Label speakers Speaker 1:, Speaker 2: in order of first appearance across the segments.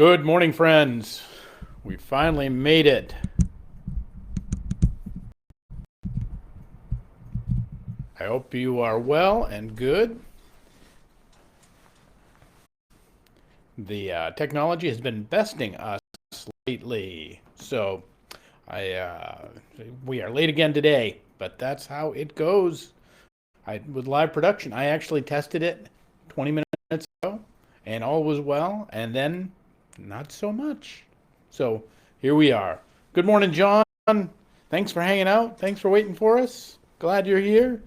Speaker 1: Good morning, friends. We finally made it. I hope you are well and good. The technology has been besting us lately, so I we are late again today, but that's how it goes. With live production, I actually tested it 20 minutes ago, and all was well, and then not so much. So here we are. Good morning, John. Thanks for hanging out. Thanks for waiting for us. Glad you're here.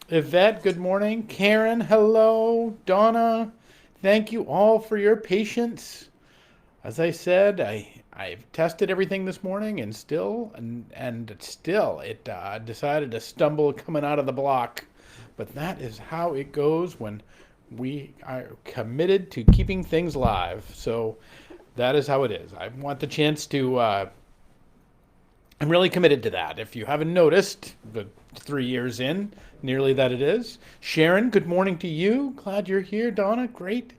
Speaker 1: Yvette, good morning. Karen, hello. Donna, thank you all for your patience. As I said, I've tested everything this morning, and still it decided to stumble coming out of the block. But that is how it goes when we are committed to keeping things live. So that is how it is. I want the chance to. I'm really committed to that. If you haven't noticed, the 3 years in, nearly that it is. Sharon, good morning to you. Glad you're here. Donna, great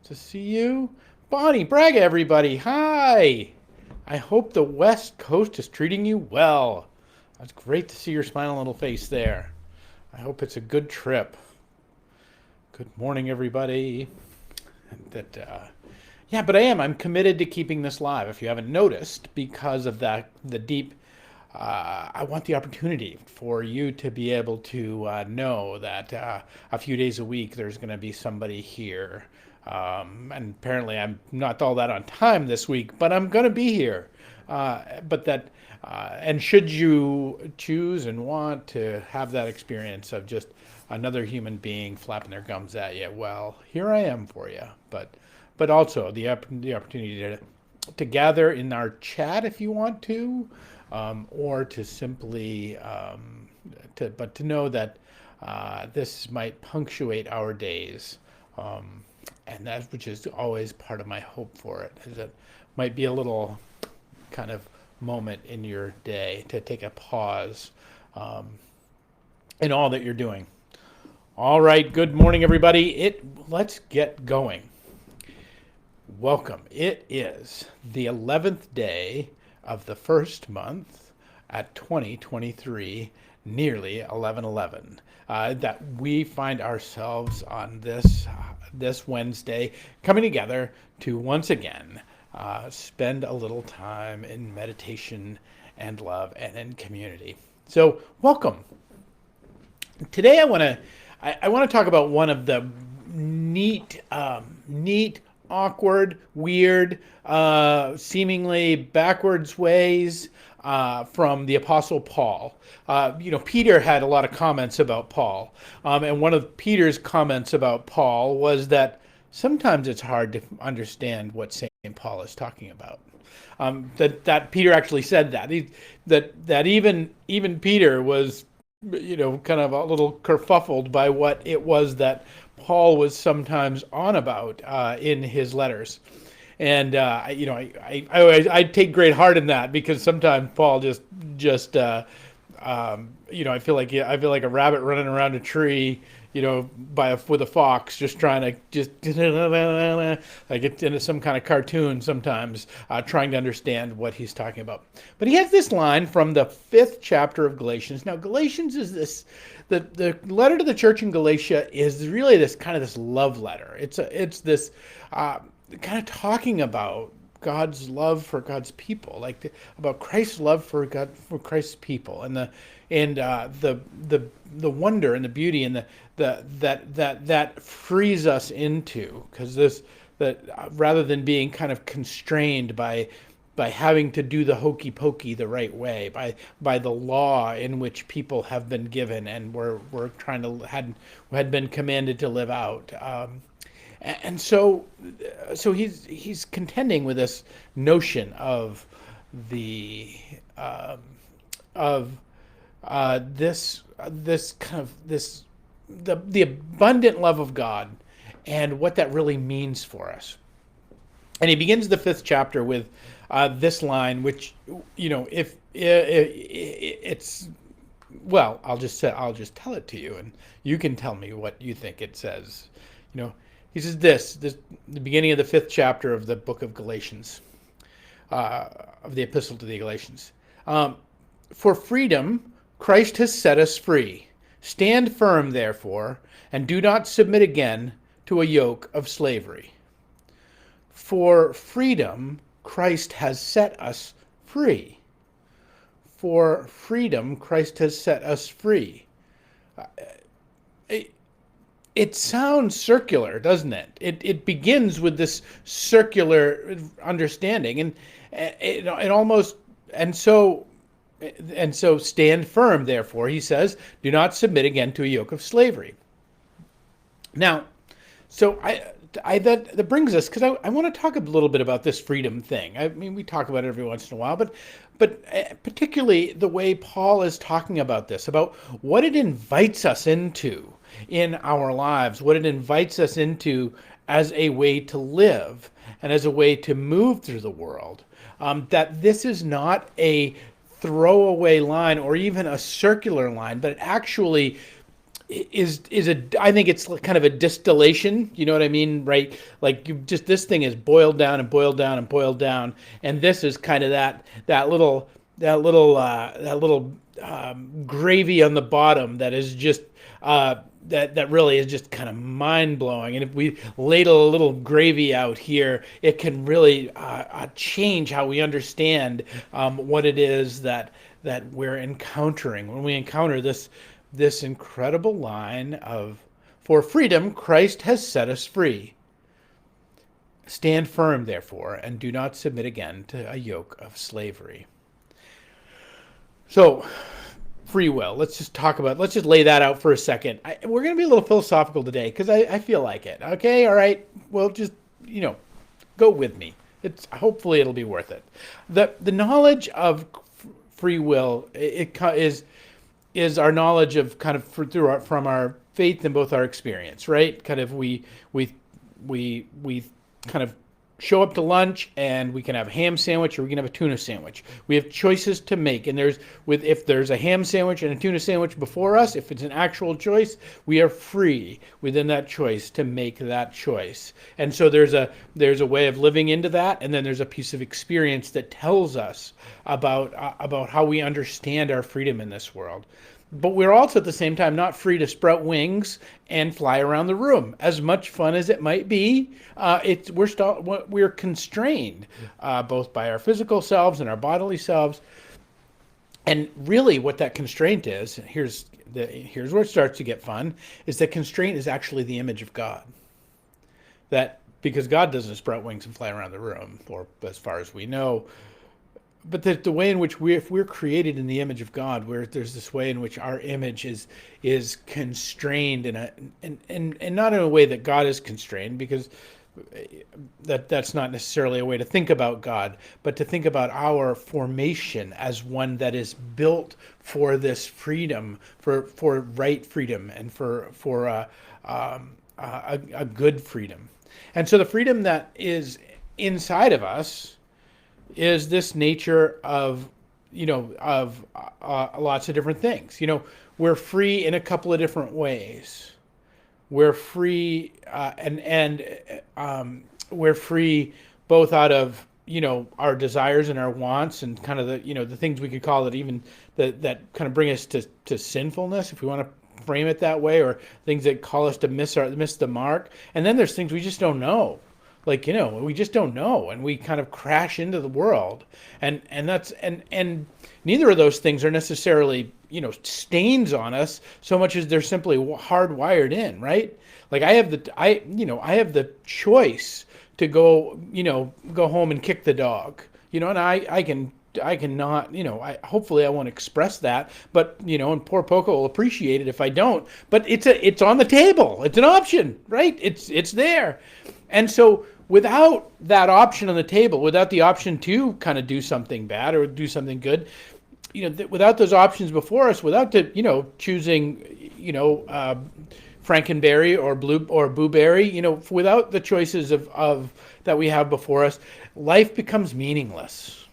Speaker 1: to see you. Bonnie, Braga, everybody. Hi. I hope the West Coast is treating you well. That's great to see your smiling little face there. I hope it's a good trip. Good morning, everybody. Yeah, but I'm committed to keeping this live. If you haven't noticed, because of the deep I want the opportunity for you to be able to know that a few days a week there's going to be somebody here. And apparently I'm not all that on time this week, but I'm going to be here. And should you choose and want to have that experience of just another human being flapping their gums at you, well, here I am for you. But also the opportunity to gather in our chat if you want to, or to simply to know that this might punctuate our days, and that which is always part of my hope for it is it might be a little kind of moment in your day to take a pause in all that you're doing. All right, good morning, everybody. Let's get going. Welcome. It is the 11th day of the first month at 2023, nearly 11/11. That we find ourselves on this Wednesday coming together to once again spend a little time in meditation and love and in community. So welcome. Today I want to talk about one of the neat, awkward, weird, seemingly backwards ways from the Apostle Paul. Peter had a lot of comments about Paul. And one of Peter's comments about Paul was that sometimes it's hard to understand what St. Paul is talking about. That Peter actually said that. That even Peter was, kind of a little kerfuffled by what it was that Paul was sometimes on about in his letters. And I take great heart in that, because sometimes Paul just I feel like a rabbit running around a tree, with a fox, just trying to like it's in some kind of cartoon sometimes, trying to understand what he's talking about. But he has this line from the 5th chapter of Galatians. Now, Galatians is the letter to the church in Galatia is really this love letter. It's this kind of talking about God's love for God's people, about Christ's love for Christ's people, and the wonder and the beauty and that frees us into, because rather than being kind of constrained by having to do the hokey pokey the right way, by the law in which people have been given and were had been commanded to live out. And so he's contending with this notion of the abundant love of God and what that really means for us. And he begins the 5th chapter with this line, which if it's I'll just tell it to you, and you can tell me what you think it says. He says this the beginning of the 5th chapter of the book of Galatians, of the epistle to the Galatians. For freedom, Christ has set us free. Stand firm, therefore, and do not submit again to a yoke of slavery. For freedom, Christ has set us free. For freedom, Christ has set us free. It sounds circular, doesn't it? It begins with this circular understanding, and it almost and so stand firm. Therefore, he says, do not submit again to a yoke of slavery. Now, so that brings us, because I want to talk a little bit about this freedom thing. I mean, we talk about it every once in a while, but particularly the way Paul is talking about this, about what it invites us into in our lives, what it invites us into as a way to live and as a way to move through the world. That this is not a throwaway line or even a circular line, but it actually I think it's kind of a distillation, you know what I mean, right? Like this thing is boiled down and boiled down and boiled down, and this is kind of that little gravy on the bottom that is just that really is just kind of mind blowing. And if we ladle a little gravy out here, it can really change how we understand what it is that we're encountering when we encounter this incredible line of, for freedom, Christ has set us free. Stand firm, therefore, and do not submit again to a yoke of slavery. So, free will. Let's just lay that out for a second. We're going to be a little philosophical today because I feel like it. Okay, all right. Well, just, go with me. Hopefully it'll be worth it. The knowledge of free will is our knowledge of kind of from our faith and both our experience, right? Kind of we kind of show up to lunch and we can have a ham sandwich or we can have a tuna sandwich. We have choices to make, and if there's a ham sandwich and a tuna sandwich before us, if it's an actual choice, we are free within that choice to make that choice. And so there's a way of living into that, and then there's a piece of experience that tells us about how we understand our freedom in this world. But we're also at the same time not free to sprout wings and fly around the room. As much fun as it might be, we're constrained both by our physical selves and our bodily selves. And really, what that constraint is, here's where it starts to get fun, is that constraint is actually the image of God. That because God doesn't sprout wings and fly around the room, or as far as we know. But the way in which if we're created in the image of God, where there's this way in which our image is constrained and not in a way that God is constrained, because that's not necessarily a way to think about God, but to think about our formation as one that is built for this freedom, for right freedom, and for a good freedom. And so the freedom that is inside of us is this nature of lots of different things. We're free in a couple of different ways. We're free, we're free both out of our desires and our wants, and kind of the things we could call it, even that kind of bring us to sinfulness, if we want to frame it that way, or things that call us to miss the mark. And then there's things we just don't know. Like, we just don't know, and we kind of crash into the world, and neither of those things are necessarily stains on us so much as they're simply hardwired in, right? Like I have the choice to go home and kick the dog, and I cannot, hopefully I won't express that, but, and poor Poco will appreciate it if I don't, but it's on the table. It's an option, right? It's there. And so without that option on the table, without the option to kind of do something bad or do something good, without those options before us, without choosing, Frankenberry or Blueberry, without the choices of that we have before us, life becomes meaningless.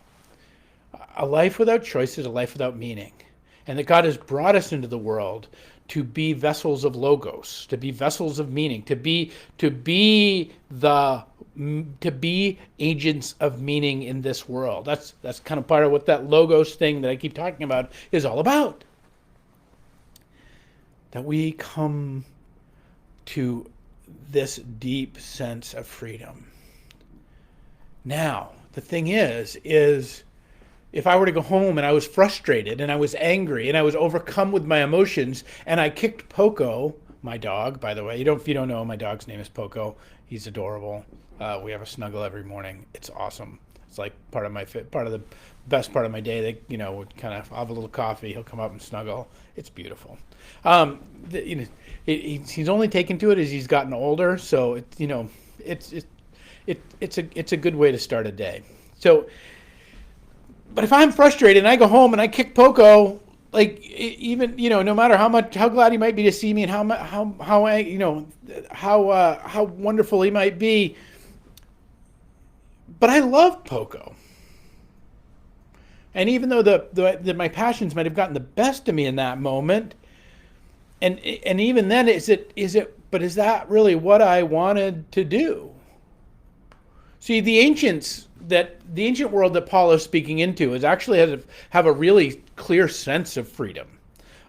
Speaker 1: A life without choice is a life without meaning. And that God has brought us into the world to be vessels of logos, to be vessels of meaning, to be agents of meaning in this world. That's kind of part of what that logos thing that I keep talking about is all about. That we come to this deep sense of freedom. Now, the thing is if I were to go home and I was frustrated and I was angry and I was overcome with my emotions and I kicked Poco, my dog, by the way, if you don't know, my dog's name is Poco. He's adorable. We have a snuggle every morning. It's awesome. It's like part of the best part of my day. That would kind of, I'll have a little coffee. He'll come up and snuggle. It's beautiful. He's only taken to it as he's gotten older. So it's a good way to start a day. So. But if I'm frustrated and I go home and I kick Poco, like even no matter how glad he might be to see me and how wonderful he might be, but I love Poco. And even though my passions might have gotten the best of me in that moment, and even then, is that really what I wanted to do? See, the ancient world that Paul is speaking into is actually have a really clear sense of freedom.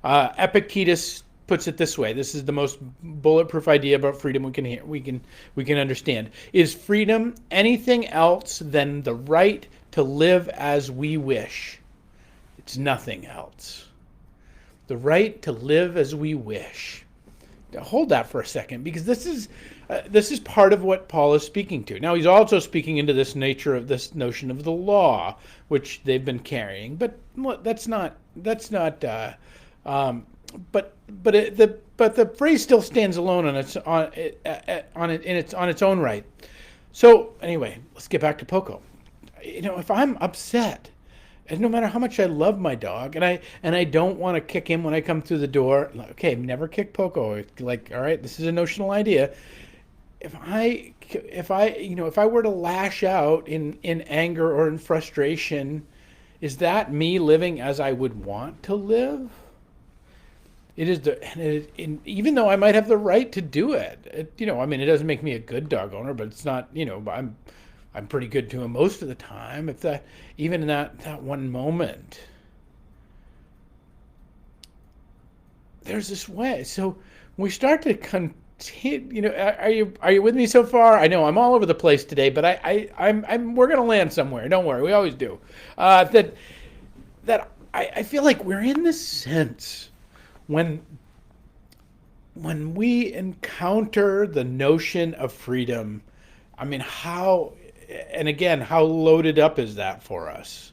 Speaker 1: Epictetus puts it this way. This is the most bulletproof idea about freedom we can understand. Is freedom anything else than the right to live as we wish? It's nothing else. The right to live as we wish. Now, hold that for a second, because this is part of what Paul is speaking to. Now, he's also speaking into this notion of the law, which they've been carrying. But that's not. But the phrase still stands alone on its own right. So anyway, let's get back to Poco. If I'm upset, and no matter how much I love my dog, and I don't want to kick him when I come through the door. Okay, never kick Poco. Like, all right, this is a notional idea. If I were to lash out in anger or in frustration, is that me living as I would want to live? It is even though I might have the right to do it. It doesn't make me a good dog owner, but it's not. I'm pretty good to him most of the time. If even in that one moment, there's this way. So we start to continue. Are you with me so far? I know I'm all over the place today, but we're gonna land somewhere. Don't worry, we always do. I feel like we're in this sense when we encounter the notion of freedom. I mean, how loaded up is that for us?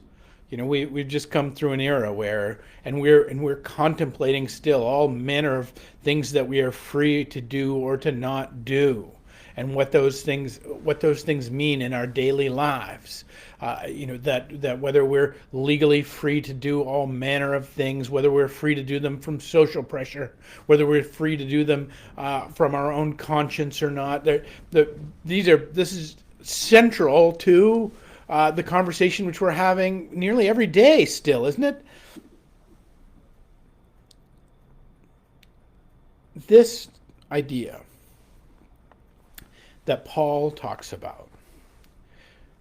Speaker 1: We've just come through an era where, and we're contemplating still all manner of things that we are free to do or to not do, and what those things mean in our daily lives. That whether we're legally free to do all manner of things, whether we're free to do them from social pressure, whether we're free to do them from our own conscience or not. This is central to the conversation which we're having nearly every day still, isn't it? This idea that Paul talks about,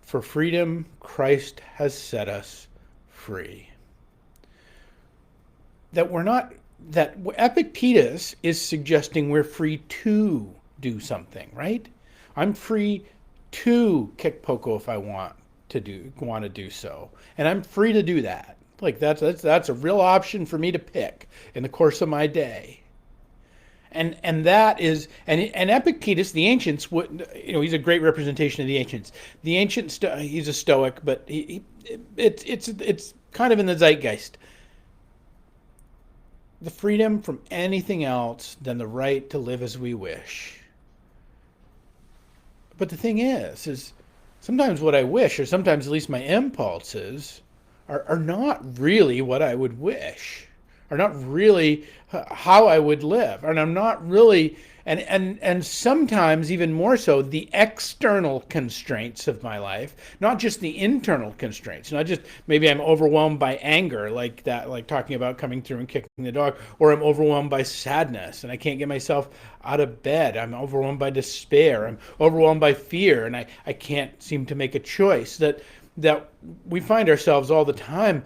Speaker 1: for freedom Christ has set us free. That Epictetus is suggesting we're free to do something, right? I'm free to kick Poco if I want to do so, and I'm free to do that. Like that's a real option for me to pick in the course of my day. And that is, and Epictetus, the ancients, he's a great representation of the ancients. The ancients, he's a Stoic, but it's kind of in the zeitgeist. The freedom from anything else than the right to live as we wish. But the thing is sometimes what I wish, or sometimes at least my impulses, are not really what I would wish, are not really how I would live, and I'm not really And sometimes even more so the external constraints of my life, not just the internal constraints, not just maybe I'm overwhelmed by anger like that, like talking about coming through and kicking the dog, or I'm overwhelmed by sadness and I can't get myself out of bed. I'm overwhelmed by despair. I'm overwhelmed by fear and I can't seem to make a choice. That we find ourselves all the time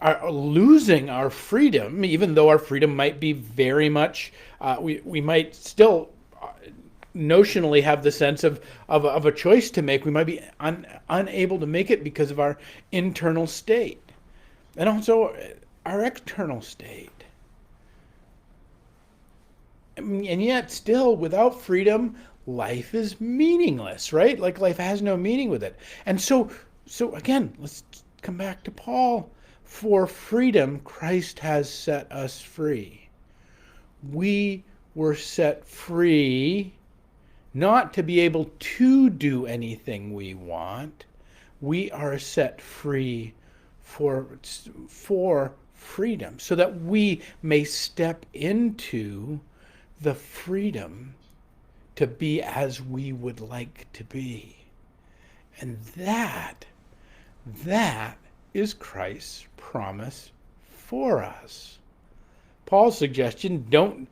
Speaker 1: are losing our freedom, even though our freedom might be very much, we might still notionally have the sense of a choice to make. We might be unable to make it because of our internal state and also our external state. And yet still, without freedom, life is meaningless, right? Like life has no meaning with it. And so again, let's come back to Paul. For freedom, Christ has set us free. We were set free not to be able to do anything we want. We are set free for freedom, so that we may step into the freedom to be as we would like to be. And that is Christ's promise for us. Paul's suggestion, don't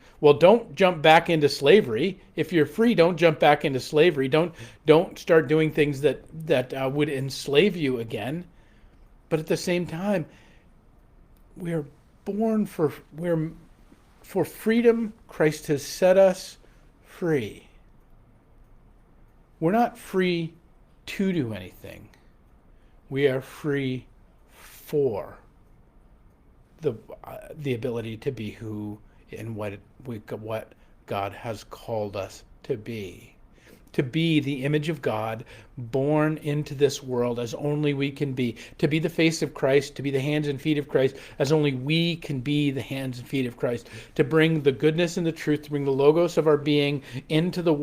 Speaker 1: jump back into slavery. If you're free, don't jump back into slavery. Don't start doing things that would enslave you again. But at the same time, we're born for freedom. Christ has set us free. We're not free to do anything. We are free for the ability to be who and what God has called us to be the image of God born into this world as only we can be, to be the face of Christ, to be the hands and feet of Christ as only we can be the hands and feet of Christ, to bring the goodness and the truth, to bring the logos of our being into the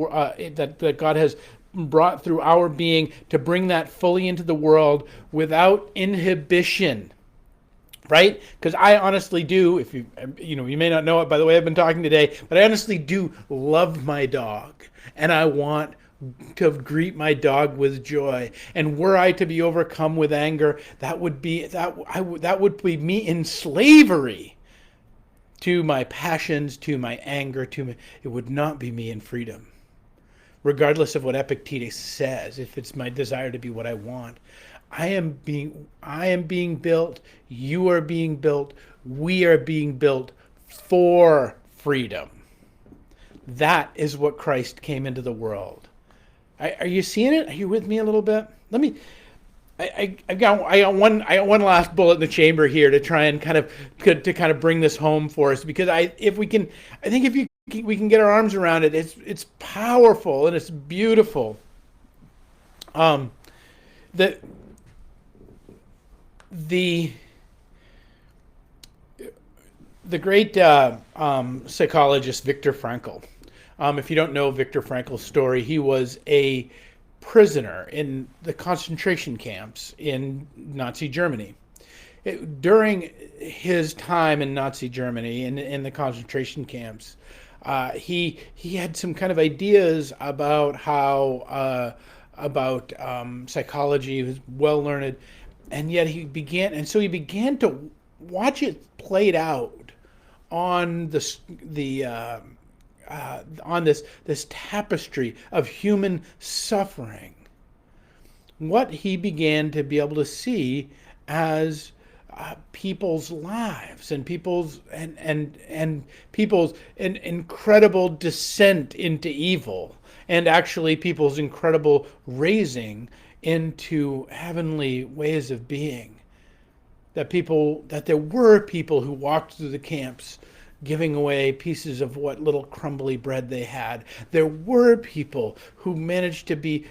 Speaker 1: that God has brought through our being, to bring that fully into the world without inhibition. Right? Because I honestly do, if you may not know it by the way I've been talking today, but I honestly do love my dog, and I want to greet my dog with joy. And were I to be overcome with anger, that would be me in slavery to my passions, to my anger, it would not be me in freedom. Regardless of what Epictetus says, if it's my desire to be what I want. I am being built, you are being built, we are being built for freedom. That is what Christ came into the world. Are you seeing it? Are you with me a little bit? I got one last bullet in the chamber here to try and kind of bring this home for us, because if we can get our arms around it, it's powerful and it's beautiful. The great psychologist Viktor Frankl. If you don't know Viktor Frankl's story, he was a prisoner in the concentration camps in Nazi Germany. During his time in Nazi Germany, in the concentration camps, he had some kind of ideas about how psychology. He was well learned. And yet he began to watch it played out on this tapestry of human suffering. What he began to be able to see as people's lives and people's incredible descent into evil, and actually people's incredible raising into heavenly ways of being. That there were people who walked through the camps giving away pieces of what little crumbly bread they had. There were people who managed to be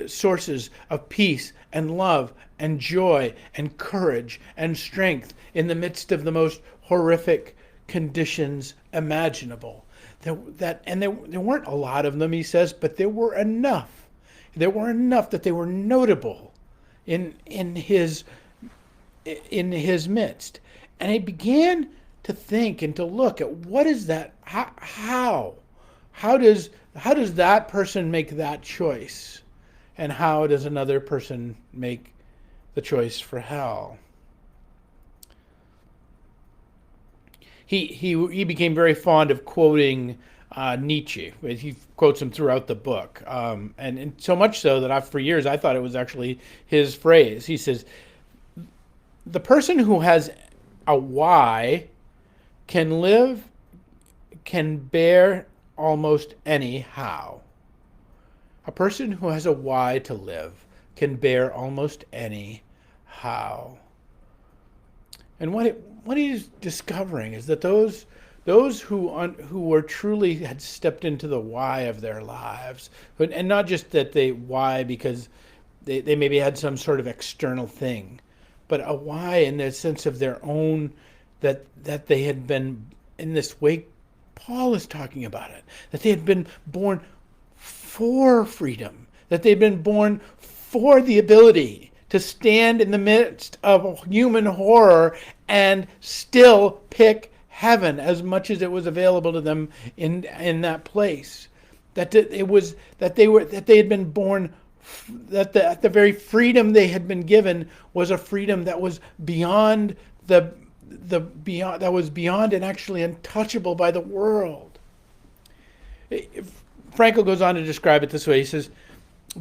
Speaker 1: sources of peace and love and joy and courage and strength in the midst of the most horrific conditions imaginable. There weren't a lot of them, he says, but there were enough. There were enough that they were notable in his midst. And he began to think and to look at what is that, how how does that person make that choice? And how does another person make the choice for hell? He became very fond of quoting Nietzsche. He quotes him throughout the book, and so much so that for years I thought it was actually his phrase. He says, "The person who has a why can bear almost any how. A person who has a why to live can bear almost any how." And what he's discovering is that those who were truly had stepped into the why of their lives, and not just that they why because they maybe had some sort of external thing, but a why in the sense of their own, that they had been in this way. Paul is talking about it, that they had been born for freedom, that they'd been born for the ability to stand in the midst of human horror and still pick heaven as much as it was available to them in that place. That they had been born, that the very freedom they had been given was a freedom that was beyond beyond and actually untouchable by the world. Frankl goes on to describe it this way. He says,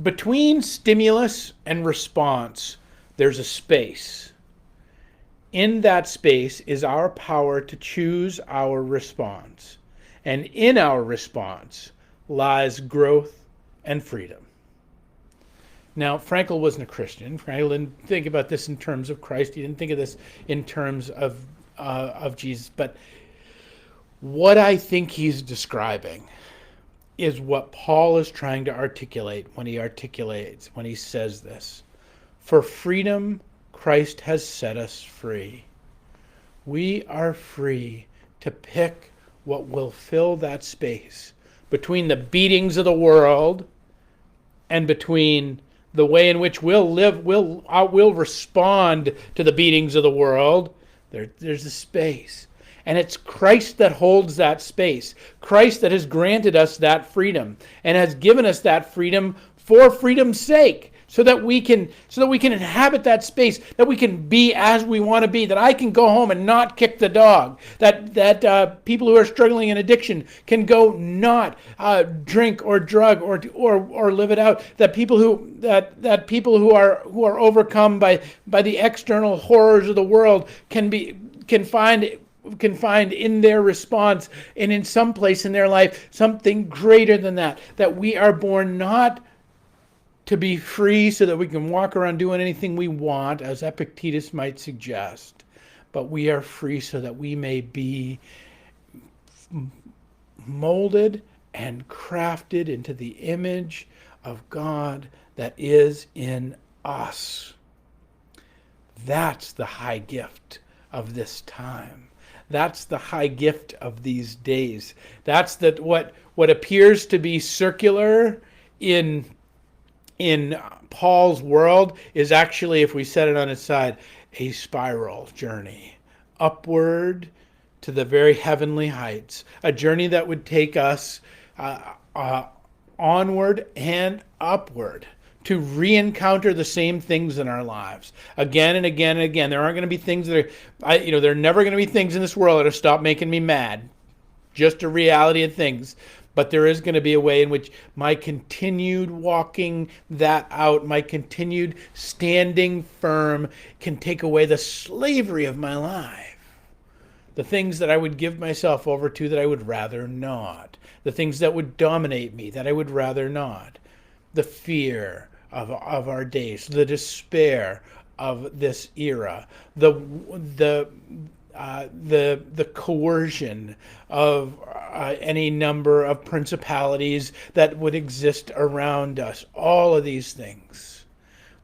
Speaker 1: between stimulus and response, there's a space. In that space is our power to choose our response. And in our response lies growth and freedom. Now, Frankl wasn't a Christian. Frankl didn't think about this in terms of Christ. He didn't think of this in terms of Jesus. But what I think he's describing is what Paul is trying to articulate when he says this. For freedom, Christ has set us free. We are free to pick what will fill that space between the beatings of the world and between the way in which we'll respond to the beatings of the world. There's a space. And it's Christ that holds that space. Christ that has granted us that freedom and has given us that freedom for freedom's sake, so that we can inhabit that space, that we can be as we want to be, that I can go home and not kick the dog, that people who are struggling in addiction can go not drink or drug or live it out, that people who are overcome by the external horrors of the world can find in their response and in some place in their life something greater than that we are born not to be free so that we can walk around doing anything we want, as Epictetus might suggest, but we are free so that we may be molded and crafted into the image of God that is in us. That's the high gift of this time. That's the high gift of these days. That's what appears to be circular in Paul's world is actually, if we set it on its side, a spiral journey upward to the very heavenly heights. A journey that would take us onward and upward to re-encounter the same things in our lives again and again and again. There aren't going to be things that there are never going to be things in this world that'll stop making me mad. Just a reality of things. But there is going to be a way in which my continued walking that out, my continued standing firm can take away the slavery of my life. The things that I would give myself over to that I would rather not. The things that would dominate me that I would rather not. The fear of our days, the despair of this era, the coercion of any number of principalities that would exist around us. All of these things.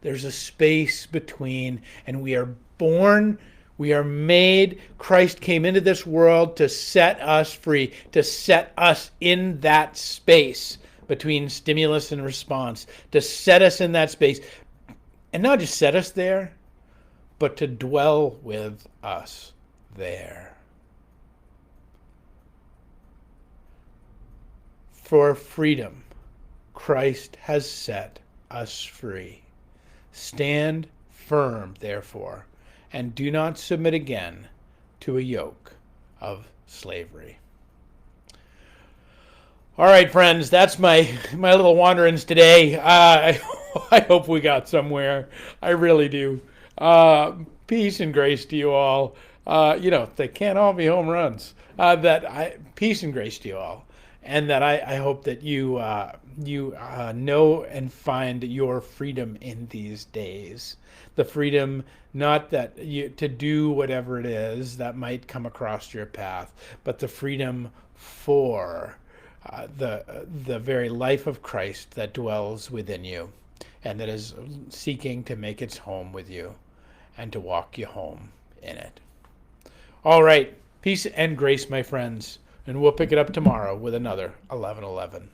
Speaker 1: There's a space between, and we are born, we are made. Christ came into this world to set us free, to set us in that space between stimulus and response, to set us in that space, and not just set us there, but to dwell with us there. For freedom, Christ has set us free. Stand firm, therefore, and do not submit again to a yoke of slavery. All right, friends, that's my little wanderings today. I hope we got somewhere. I really do. Peace and grace to you all. They can't all be home runs. Peace and grace to you all, and that I hope that you know and find your freedom in these days. The freedom, not that you to do whatever it is that might come across your path, but the freedom for the very life of Christ that dwells within you, and that is seeking to make its home with you, and to walk you home in it. All right, peace and grace, my friends, and we'll pick it up tomorrow with another 11:11.